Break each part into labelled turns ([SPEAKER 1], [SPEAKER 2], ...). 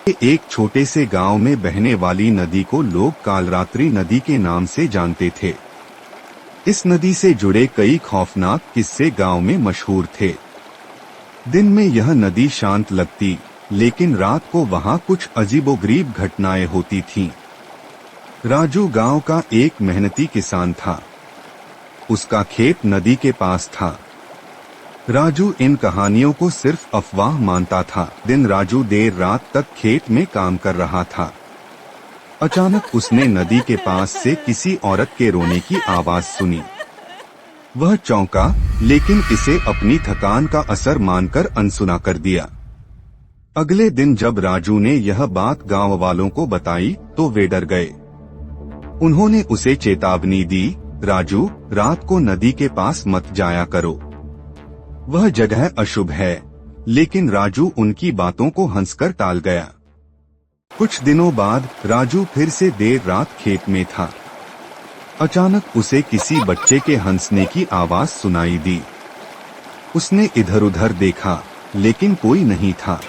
[SPEAKER 1] एक छोटे से गांव में बहने वाली नदी को लोग कालरात्रि नदी के नाम से जानते थे। इस नदी से जुड़े कई खौफनाक किस्से गांव में मशहूर थे। दिन में यह नदी शांत लगती, लेकिन रात को वहां कुछ अजीबोगरीब घटनाएं होती थीं। राजू गांव का एक मेहनती किसान था। उसका खेत नदी के पास था। राजू इन कहानियों को सिर्फ अफवाह मानता था। दिन राजू देर रात तक खेत में काम कर रहा था। अचानक उसने नदी के पास से किसी औरत के रोने की आवाज सुनी। वह चौंका, लेकिन इसे अपनी थकान का असर मानकर अनसुना कर दिया। अगले दिन जब राजू ने यह बात गांव वालों को बताई तो वे डर गए। उन्होंने उसे चेतावनी दी, राजू, रात को नदी के पास मत जाया करो। वह जगह अशुभ है। लेकिन राजू उनकी बातों को हंसकर टाल गया। कुछ दिनों बाद राजू फिर से देर रात खेत में था। अचानक उसे किसी बच्चे के हंसने की आवाज सुनाई दी। उसने इधर उधर देखा, लेकिन कोई नहीं था।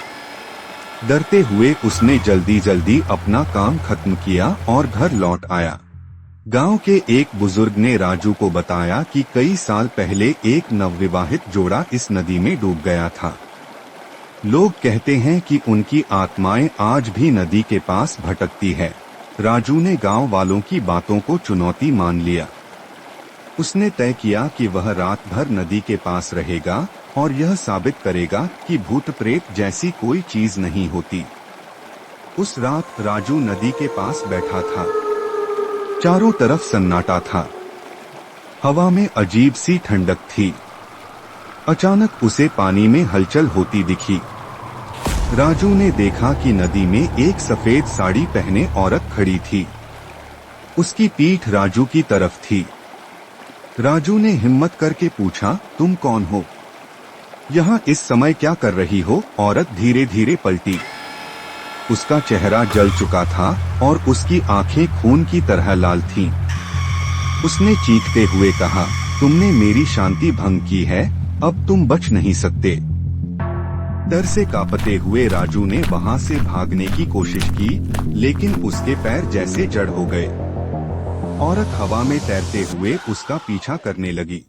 [SPEAKER 1] डरते हुए उसने जल्दी जल्दी अपना काम खत्म किया और घर लौट आया। गांव के एक बुजुर्ग ने राजू को बताया कि कई साल पहले एक नवविवाहित जोड़ा इस नदी में डूब गया था। लोग कहते हैं कि उनकी आत्माएं आज भी नदी के पास भटकती है। राजू ने गांव वालों की बातों को चुनौती मान लिया। उसने तय किया कि वह रात भर नदी के पास रहेगा और यह साबित करेगा कि भूत प्रेत जैसी कोई चीज नहीं होती। उस रात राजू नदी के पास बैठा था। चारों तरफ सन्नाटा था। हवा में अजीब सी ठंडक थी। अचानक उसे पानी में हलचल होती दिखी। राजू ने देखा कि नदी में एक सफेद साड़ी पहने औरत खड़ी थी। उसकी पीठ राजू की तरफ थी। राजू ने हिम्मत करके पूछा, तुम कौन हो? यहाँ इस समय क्या कर रही हो? औरत धीरे धीरे पलटी। उसका चेहरा जल चुका था और उसकी आंखें खून की तरह लाल थीं। उसने चीखते हुए कहा, तुमने मेरी शांति भंग की है, अब तुम बच नहीं सकते। डर से कांपते हुए राजू ने वहां से भागने की कोशिश की, लेकिन उसके पैर जैसे जड़ हो गए। औरत हवा में तैरते हुए उसका पीछा करने लगी।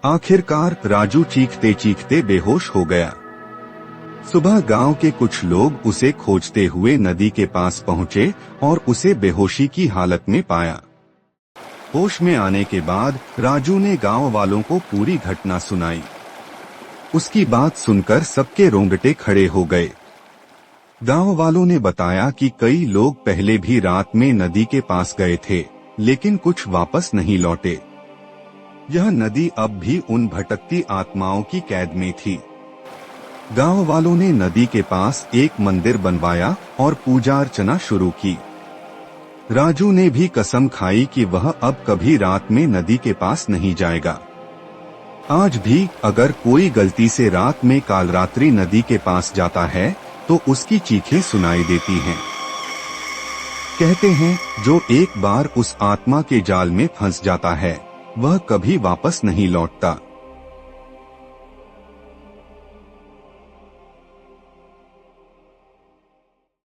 [SPEAKER 1] आखिरकार राजू चीखते चीखते बेहोश हो गया। सुबह गांव के कुछ लोग उसे खोजते हुए नदी के पास पहुंचे और उसे बेहोशी की हालत में पाया। होश में आने के बाद राजू ने गांव वालों को पूरी घटना सुनाई। उसकी बात सुनकर सबके रोंगटे खड़े हो गए। गांव वालों ने बताया कि कई लोग पहले भी रात में नदी के पास गए थे, लेकिन कुछ वापस नहीं लौटे। यह नदी अब भी उन भटकती आत्माओं की कैद में थी। गांव वालों ने नदी के पास एक मंदिर बनवाया और पूजा अर्चना शुरू की। राजू ने भी कसम खाई कि वह अब कभी रात में नदी के पास नहीं जाएगा। आज भी अगर कोई गलती से रात में कालरात्रि नदी के पास जाता है तो उसकी चीखें सुनाई देती हैं। कहते हैं, जो एक बार उस आत्मा के जाल में फंस जाता है, वह कभी वापस नहीं लौटता।